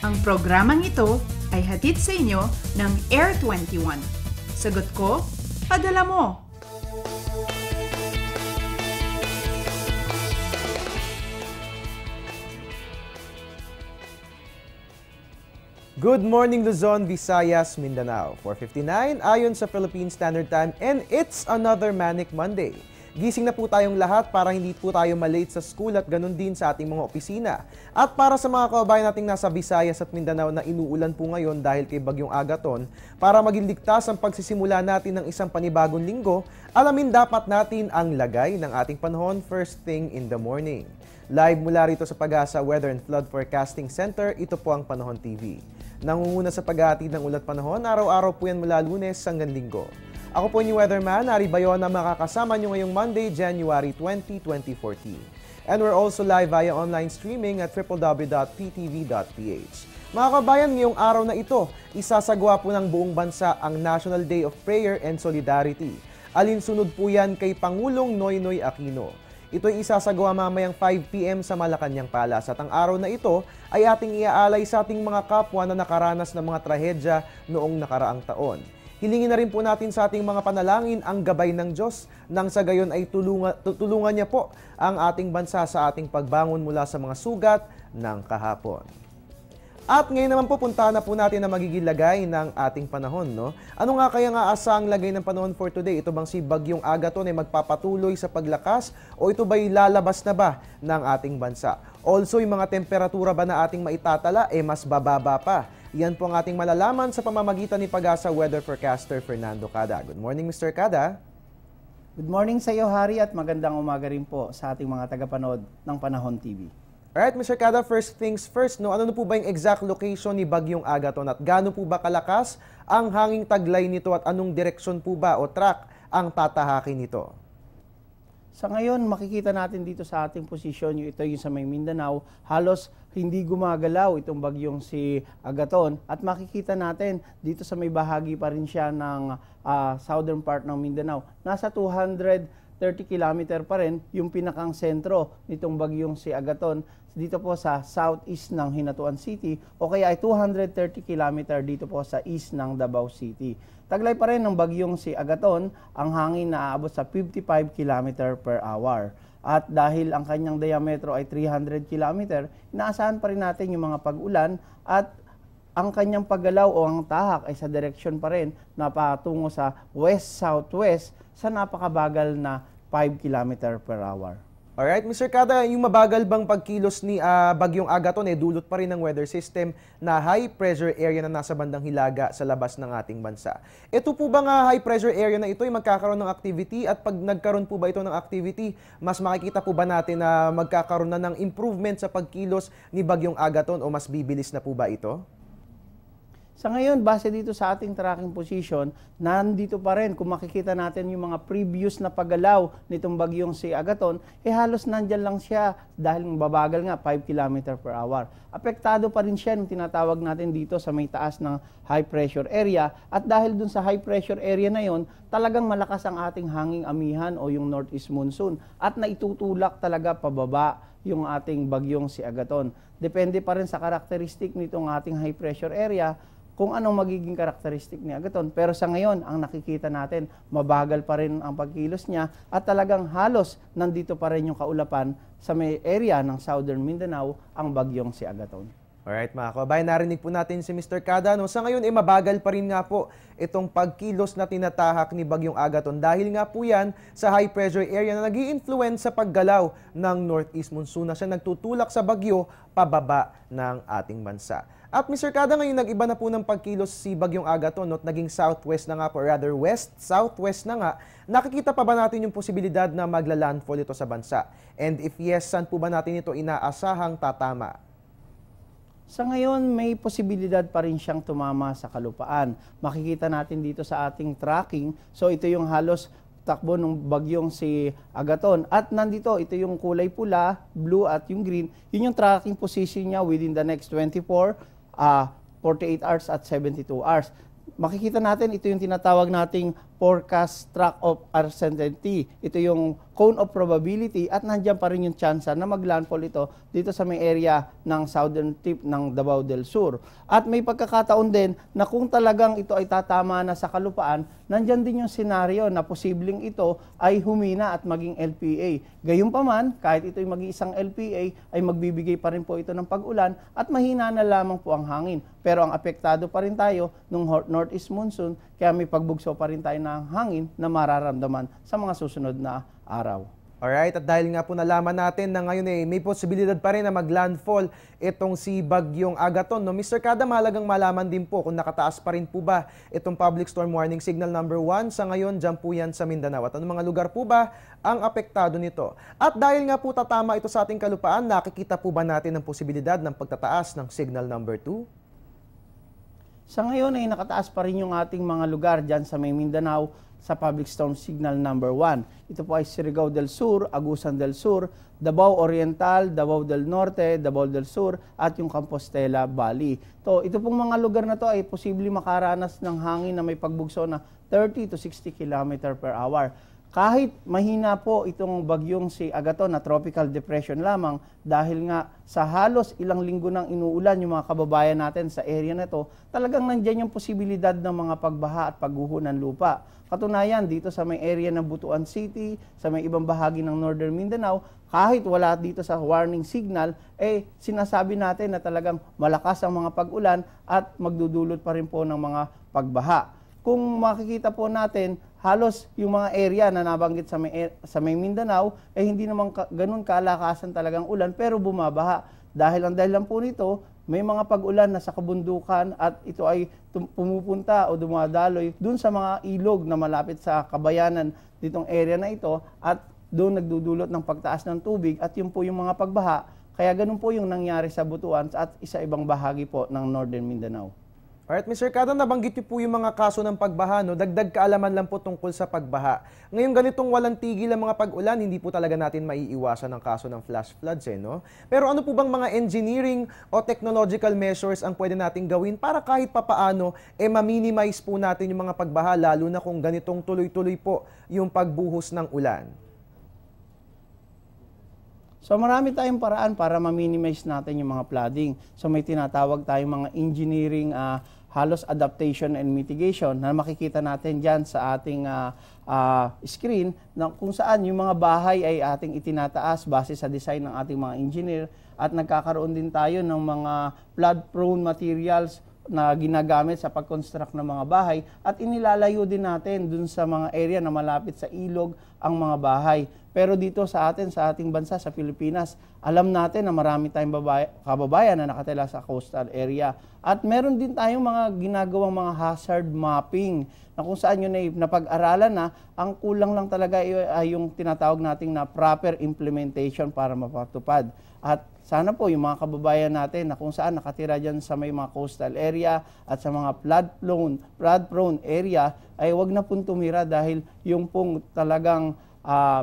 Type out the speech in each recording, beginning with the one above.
Ang programang ito ay hatid sa inyo ng Air 21. Sagot ko, padala mo! Good morning Luzon, Visayas, Mindanao. 4:59 ayon sa Philippine Standard Time and it's another Manic Monday. Gising na po tayong lahat para hindi po tayo malate sa school at ganun din sa ating mga opisina. At para sa mga kababayan nating nasa Visayas at Mindanao na inuulan po ngayon dahil kay Bagyong Agaton, para maging ligtas ang pagsisimula natin ng isang panibagong linggo, alamin dapat natin ang lagay ng ating panahon first thing in the morning. Live mula rito sa Pag-asa Weather and Flood Forecasting Center, ito po ang Panahon TV. Nangunguna sa paghahatid ng ulat panahon, araw-araw po yan mula Lunes hanggang Linggo. Ako po yung weatherman, Ari Bayon, na makakasama nyo ngayong Monday, January 20, 2014. And we're also live via online streaming at www.ptv.ph. Mga kabayan, ngayong araw na ito, isasagawa po ng buong bansa ang National Day of Prayer and Solidarity. Alinsunod po yan kay Pangulong Noynoy Aquino. Ito'y isasagawa mamayang 5 p.m. sa Malacanang Palace at ang araw na ito ay ating iaalay sa ating mga kapwa na nakaranas ng mga trahedya noong nakaraang taon. Hilingin na rin po natin sa ating mga panalangin ang gabay ng Diyos nang sa gayon ay tulungan niya po ang ating bansa sa ating pagbangon mula sa mga sugat ng kahapon. At ngayon naman po, puntahan na po natin ang magiging lagay ng ating panahon. No? Ano nga kaya nga asang lagay ng panahon for today? Ito bang si Bagyong Agaton ay magpapatuloy sa paglakas o ito ba'y lalabas na ba ng ating bansa? Also, yung mga temperatura ba na ating maitatala mas bababa pa? Yan po ang ating malalaman sa pamamagitan ni Pag-asa Weather Forecaster Fernando Cada. Good morning, Mr. Cada. Good morning sa iyo, Hari, at magandang umaga rin po sa ating mga tagapanood ng Panahon TV. Alright, Mr. Cada, first things first, no? Ano po ba yung exact location ni Bagyong Agaton at gaano po ba kalakas ang hanging taglay nito at anong direksyon po ba o track ang tatahakin nito? Sa ngayon, makikita natin dito sa ating posisyon, ito yung sa may Mindanao, halos hindi gumagalaw itong bagyong si Agaton. At makikita natin dito sa may bahagi pa rin siya ng southern part ng Mindanao. Nasa 230 kilometer pa rin yung pinakang sentro nitong bagyong si Agaton dito po sa southeast ng Hinatuan City o kaya ay 230 kilometer dito po sa east ng Davao City. Taglay pa rin ng bagyong si Agaton ang hangin na aabot sa 55 km per hour. At dahil ang kanyang diametro ay 300 km, inaasahan pa rin natin yung mga pag-ulan at ang kanyang paggalaw o ang tahak ay sa direksyon pa rin na patungo sa west-southwest sa napakabagal na 5 km per hour. Alright, Mr. Cada, yung mabagal bang pagkilos ni Bagyong Agaton dulot pa rin ng weather system na high pressure area na nasa bandang hilaga sa labas ng ating bansa. Ito po bang high pressure area na ito ay magkakaroon ng activity at pag nagkaroon po ba ito ng activity, mas makikita po ba natin na magkakaroon na ng improvement sa pagkilos ni Bagyong Agaton o mas bibilis na po ba ito? Sa ngayon, base dito sa ating tracking position, nandito pa rin. Kung makikita natin yung mga previous na paggalaw nitong bagyong si Agaton, halos nandyan lang siya dahil babagal nga 5 km per hour. Apektado pa rin siya ng tinatawag natin dito sa may taas ng high pressure area. At dahil dun sa high pressure area na yon, talagang malakas ang ating hanging amihan o yung northeast monsoon. At naitutulak talaga pababa yung ating bagyong si Agaton. Depende pa rin sa karakteristik nitong ating high pressure area kung anong magiging karakteristik ni Agaton. Pero sa ngayon, ang nakikita natin, mabagal pa rin ang pagkilos niya at talagang halos nandito pa rin yung kaulapan sa may area ng Southern Mindanao ang bagyong si Agaton. Alright mga kababayan, narinig po natin si Mr. Cada. Sa ngayon, mabagal pa rin nga po itong pagkilos na tinatahak ni Bagyong Agaton dahil nga po yan sa high pressure area na nag-i-influence sa paggalaw ng northeast monsoon na siya nagtutulak sa bagyo pababa ng ating bansa. At Mr. Cada, ngayon nag-iba na po ng pagkilos si Bagyong Agaton at naging southwest na nga po, rather west-southwest na nga. Nakikita pa ba natin yung posibilidad na magla-landfall ito sa bansa? And if yes, saan po ba natin ito inaasahang tatama? Sa ngayon, may posibilidad pa rin siyang tumama sa kalupaan. Makikita natin dito sa ating tracking. So ito yung halos takbo ng bagyong si Agaton. At nandito, ito yung kulay pula, blue at yung green. Yun yung tracking position niya within the next 24, 48 hours at 72 hours. Makikita natin, ito yung tinatawag nating forecast track of uncertainty. Ito yung cone of probability at nandiyan pa rin yung chance na maglandfall ito dito sa may area ng southern tip ng Davao del Sur. At may pagkakataon din na kung talagang ito ay tatama na sa kalupaan, nandiyan din yung senaryo na posibleng ito ay humina at maging LPA. Gayunpaman, kahit ito ay mag-iisang LPA, ay magbibigay pa rin po ito ng pag-ulan at mahina na lamang po ang hangin. Pero ang apektado pa rin tayo ng northeast monsoon, kaya may pagbugso pa rin tayo ng hangin na mararamdaman sa mga susunod na araw. Alright, at dahil nga po nalaman natin na ngayon may posibilidad pa rin na maglandfall itong si Bagyong Agaton. No? Mr. Kada, mahalagang malaman din po kung nakataas pa rin po ba itong Public Storm Warning Signal number 1 sa ngayon, dyan po yan sa Mindanao. At anong mga lugar po ba ang apektado nito? At dahil nga po tatama ito sa ating kalupaan, nakikita po ba natin ang posibilidad ng pagtataas ng signal number 2? Sa ngayon ay nakataas pa rin yung ating mga lugar dyan sa may Mindanao sa Public Storm Signal number 1. Ito po ay Surigao del Sur, Agusan del Sur, Davao Oriental, Davao del Norte, Davao del Sur at yung Compostela Valley. Ito pong mga lugar na to ay posibleng makaranas ng hangin na may pagbugso na 30 to 60 km per hour. Kahit mahina po itong bagyong si Agaton na tropical depression lamang dahil nga sa halos ilang linggo nang inuulan yung mga kababayan natin sa area na to, talagang nandyan yung posibilidad ng mga pagbaha at pagguho ng lupa. Katunayan, dito sa may area ng Butuan City, sa may ibang bahagi ng Northern Mindanao, kahit wala dito sa warning signal, sinasabi natin na talagang malakas ang mga pag-ulan at magdudulot pa rin po ng mga pagbaha. Kung makikita po natin, halos yung mga area na nabanggit sa may Mindanao, hindi naman ganun kalakasan talagang ulan, pero bumabaha. Dahil ang dahilan po nito, may mga pag-ulan na sa kabundukan at ito ay pumupunta o dumadaloy dun sa mga ilog na malapit sa kabayanan ditong area na ito at doon nagdudulot ng pagtaas ng tubig at yun po yung mga pagbaha. Kaya ganun po yung nangyari sa Butuan at isa ibang bahagi po ng Northern Mindanao. Alright, Mr. Kada, nabanggit niyo po yung mga kaso ng pagbaha, no? Dagdag kaalaman lang po tungkol sa pagbaha. Ngayon ganitong walang tigil ang mga pag-ulan, hindi po talaga natin maiiwasan ang kaso ng flash floods, no? Pero ano po bang mga engineering o technological measures ang pwede nating gawin para kahit papaano, ma-minimize po natin yung mga pagbaha, lalo na kung ganitong tuloy-tuloy po yung pagbuhos ng ulan? So marami tayong paraan para ma-minimize natin yung mga flooding. So may tinatawag tayong mga engineering halos adaptation and mitigation na makikita natin dyan sa ating screen na kung saan yung mga bahay ay ating itinataas base sa design ng ating mga engineer at nagkakaroon din tayo ng mga flood-prone materials na ginagamit sa pag-construct ng mga bahay at inilalayo din natin dun sa mga area na malapit sa ilog ang mga bahay. Pero dito sa ating bansa, sa Pilipinas, alam natin na marami tayong kababayan na nakatira sa coastal area. At meron din tayong mga ginagawang mga hazard mapping na kung saan yun ay napag-aralan na, ang kulang lang talaga ay yung tinatawag nating na proper implementation para mapatupad. At sana po yung mga kababayan natin na kung saan nakatira dyan sa may mga coastal area at sa mga flood-prone area ay wag na pong tumira dahil yung pong talagang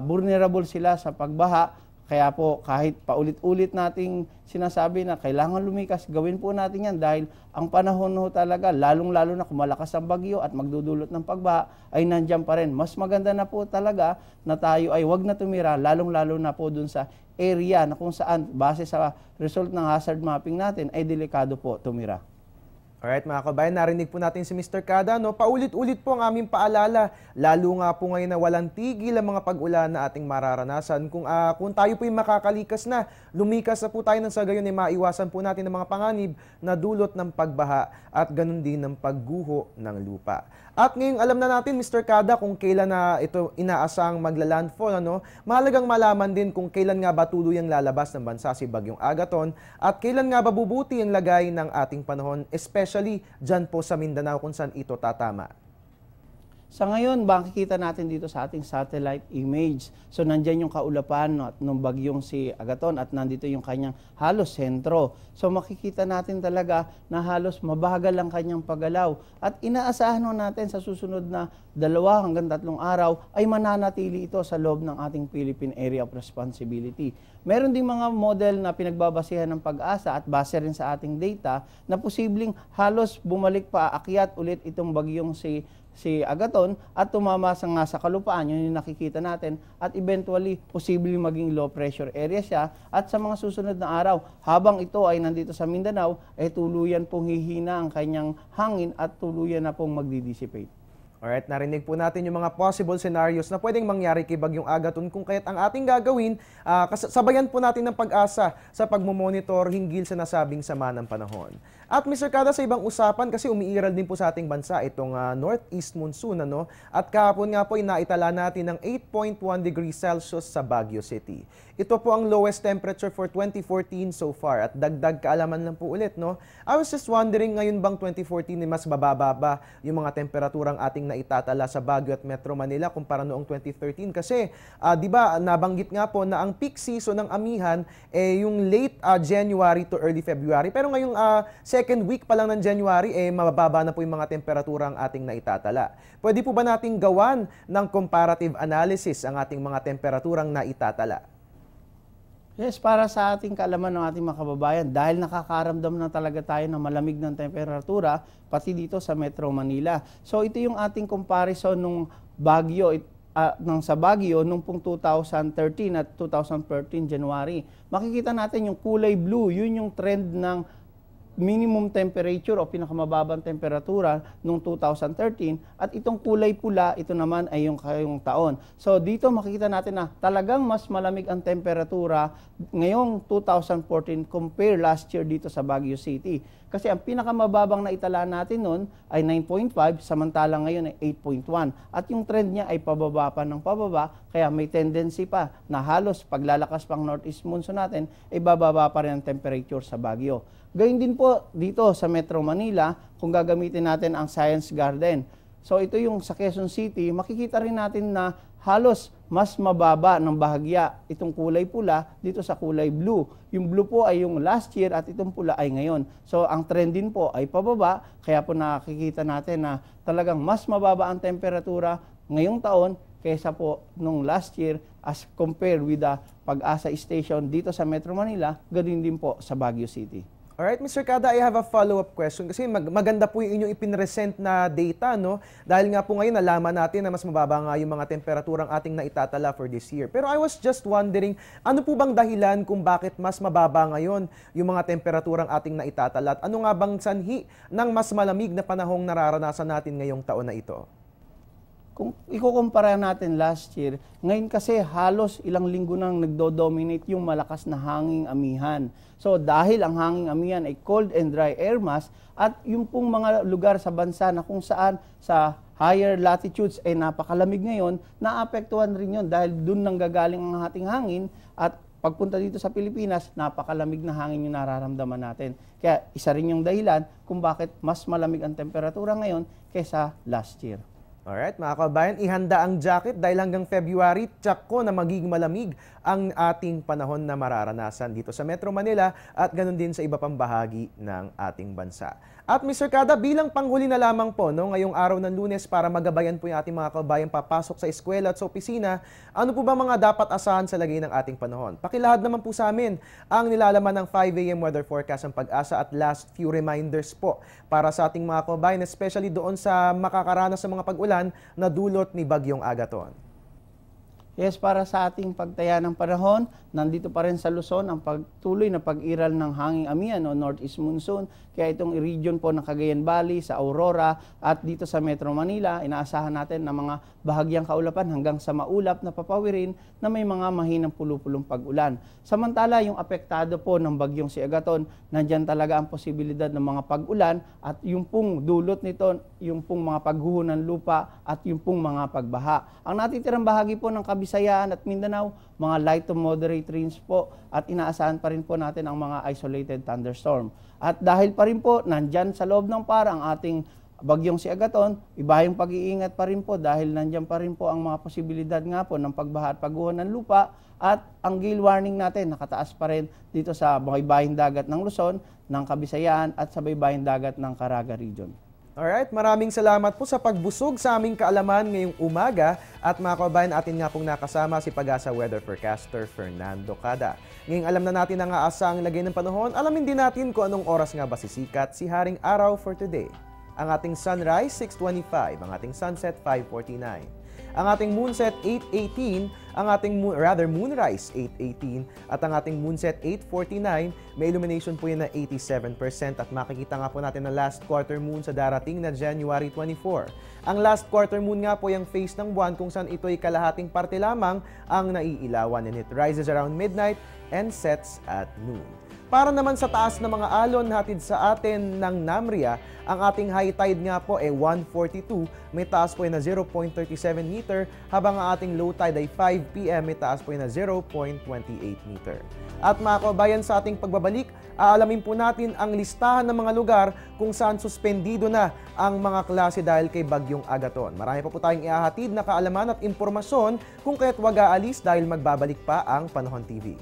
vulnerable sila sa pagbaha. Kaya po kahit paulit-ulit nating sinasabi na kailangan lumikas, gawin po natin yan dahil ang panahon ho talaga, lalong-lalo na kung malakas ang bagyo at magdudulot ng pagbaha, ay nandiyan pa rin. Mas maganda na po talaga na tayo ay wag na tumira, lalong-lalo na po dun sa area na kung saan base sa result ng hazard mapping natin ay delikado po tumira. Alright mga kabayan, narinig po natin si Mr. Kada, no? Paulit-ulit po ang aming paalala, lalo nga po ngayon na walang tigil ang mga pag-ulan na ating mararanasan. Kung tayo po yung makakalikas na, lumikas na po tayo ng sa gayon ay maiwasan po natin ang mga panganib na dulot ng pagbaha at ganun din ng pagguho ng lupa. At ngayong alam na natin, Mr. Kada, kung kailan na ito inaasang magla-landfall, ano? Mahalagang malaman din kung kailan nga ba tuluyang lalabas ng bansa si Bagyong Agaton at kailan nga ba bubuti ang lagay ng ating panahon, especially dyan po sa Mindanao kung saan ito tatama. Sa ngayon, makikita natin dito sa ating satellite image. So, nandyan yung kaulapan ng bagyong si Agaton at nandito yung kanyang halos sentro. So, makikita natin talaga na halos mabagal ang kanyang paggalaw. At inaasahan natin sa susunod na 2 hanggang 3 araw ay mananatili ito sa loob ng ating Philippine Area of Responsibility. Meron ding mga model na pinagbabasihan ng Pag-asa at base rin sa ating data na posibleng halos bumalik pa, akyat ulit itong bagyong si si Agaton at tumama nga sa kalupaan, yun yung nakikita natin, at eventually, posibleng maging low pressure area siya, at sa mga susunod na araw, habang ito ay nandito sa Mindanao, ay tuluyan pong hihina ang kanyang hangin at tuluyan na pong magdi-dissipate. Alright, narinig po natin yung mga possible scenarios na pwedeng mangyari kay Bagyong Agaton, kung kaya't ang ating gagawin, sabayan po natin ng pag-asa sa pagmumonitor hinggil sa nasabing sama ng panahon. At Mr. Kada, sa ibang usapan, kasi umiiral din po sa ating bansa itong northeast monsoon, ano? At kahapon nga po, inaitala natin ng 8.1 degrees Celsius sa Baguio City. Ito po ang lowest temperature for 2014 so far, at dagdag kaalaman lang po ulit, no? I was just wondering, ngayon bang 2014 ay mas bababa ba yung mga temperaturang ating naitatala sa Baguio at Metro Manila kumpara noong 2013? Kasi, di ba, nabanggit nga po na ang peak season ng amihan yung late January to early February. Pero ngayong second week pa lang ng January, mabababa na po yung mga temperaturang ating naitatala. Pwede po ba nating gawan ng comparative analysis ang ating mga temperaturang naitatala? Yes, para sa ating kaalaman ng ating mga kababayan, dahil nakakaramdam na talaga tayo ng malamig ng temperatura, pati dito sa Metro Manila. So ito yung ating comparison nung Baguio, sa Baguio nung pong 2013 at 2014 January. Makikita natin yung kulay blue, yun yung trend ng minimum temperature o pinakamababang temperatura noong 2013, at itong kulay pula, ito naman ay yung taon. So dito makikita natin na talagang mas malamig ang temperatura ngayong 2014 compare last year dito sa Baguio City. Kasi ang pinakamababang na itala natin noon ay 9.5, samantalang ngayon ay 8.1. At yung trend niya ay pababa pa ng pababa, kaya may tendency pa na halos paglalakas pang northeast monsoon natin, ay bababa pa rin ang temperature sa Baguio. Gayun din po dito sa Metro Manila kung gagamitin natin ang Science Garden. So ito yung sa Quezon City, makikita rin natin na halos mas mababa ng bahagya itong kulay pula dito sa kulay blue. Yung blue po ay yung last year at itong pula ay ngayon. So ang trend din po ay pababa, kaya po nakikita natin na talagang mas mababa ang temperatura ngayong taon kaysa po nung last year as compared with the Pag-asa Station dito sa Metro Manila, ganoon din po sa Baguio City. Alright, Mr. Kada, I have a follow-up question kasi maganda po yung inyong ipinresent na data, no? Dahil nga po ngayon nalaman natin na mas mababa nga yung mga temperaturang ating naitatala for this year. Pero I was just wondering, ano po bang dahilan kung bakit mas mababa ngayon yung mga temperaturang ating naitatala? At ano nga bang sanhi ng mas malamig na panahong nararanasan natin ngayong taon na ito? Kung ikukumpara natin last year, ngayon kasi halos ilang linggo nang nagdo-dominate yung malakas na hanging amihan. So dahil ang hanging amihan ay cold and dry air mass, at yung pong mga lugar sa bansa na kung saan sa higher latitudes ay napakalamig ngayon, naapektuhan rin yun dahil dun nang gagaling ang ating hangin, at pagpunta dito sa Pilipinas, napakalamig na hangin yung nararamdaman natin. Kaya isa rin yung dahilan kung bakit mas malamig ang temperatura ngayon kaysa last year. Alright, mga kabayan, ihanda ang jacket dahil hanggang February, tsak ko na magiging malamig ang ating panahon na mararanasan dito sa Metro Manila at ganun din sa iba pang bahagi ng ating bansa. At Mr. Kada, bilang panghuli na lamang po, no, ngayong araw ng Lunes para magabayan po yung ating mga kabayan papasok sa eskwela at sa opisina, ano po ba mga dapat asahan sa lagay ng ating panahon? Pakilahad naman po sa amin ang nilalaman ng 5 AM weather forecast ng Pag-asa at last few reminders po para sa ating mga kabayan, especially doon sa makakaranas sa mga pag-ulan na dulot ni Bagyong Agaton. Yes, para sa ating pagtaya ng panahon, nandito pa rin sa Luzon ang pagtuloy na pag-iral ng hanging amihan o northeast monsoon. Kaya itong region po ng Cagayan Valley, sa Aurora at dito sa Metro Manila, inaasahan natin na mga bahagyang kaulapan hanggang sa maulap na papawirin na may mga mahinang pulupulong pag-ulan. Samantala, yung apektado po ng bagyong si Agaton, nandyan talaga ang posibilidad ng mga pag-ulan at yung pong dulot nito, yung pong mga pagguho ng lupa at yung pong mga pagbaha. Ang natitirang bahagi po ng Bisayaan at Mindanao, mga light to moderate rains po, at inaasahan pa rin po natin ang mga isolated thunderstorm. At dahil pa rin po nandyan sa loob ng PAR ang ating bagyong si Agaton, iba yung pag-iingat pa rin po dahil nandyan pa rin po ang mga posibilidad nga po ng pagbaha at pagguho ng lupa, at ang gale warning natin nakataas pa rin dito sa baybaying dagat ng Luzon, ng Kabisayaan at sa baybaying dagat ng Caraga region. Alright, maraming salamat po sa pagbusog sa aming kaalaman ngayong umaga, at mga kabayan, atin nga pong nakasama si Pag-asa weather forecaster Fernando Kada. Ngayong alam na natin ang aasang lagay ng panahon, alamin din natin kung anong oras nga ba sisikat si Haring Araw for today. Ang ating sunrise, 6:25. Ang ating sunset, 5:49. Ang ating moonset, 8:18. Ang ating moonrise, 8:18. At ang ating moonset, 8:49. May illumination po yan na 87% at makikita nga po natin ang last quarter moon sa darating na January 24. Ang last quarter moon nga po yung phase ng buwan kung saan ito'y kalahating parte lamang ang naiilawan, and it rises around midnight and sets at noon. Para naman sa taas ng mga alon hatid sa atin ng NAMRIA, ang ating high tide nga po ay 1:42, may taas po ay na 0.37 meter, habang ang ating low tide ay 5 p.m. may taas po ay na 0.28 meter. At mga kababayan, sa ating pagbabalik, aalamin po natin ang listahan ng mga lugar kung saan suspendido na ang mga klase dahil kay Bagyong Agaton. Marami pa po tayong ihahatid na kaalaman at impormasyon kung kaya't wag aalis dahil magbabalik pa ang Panahon TV.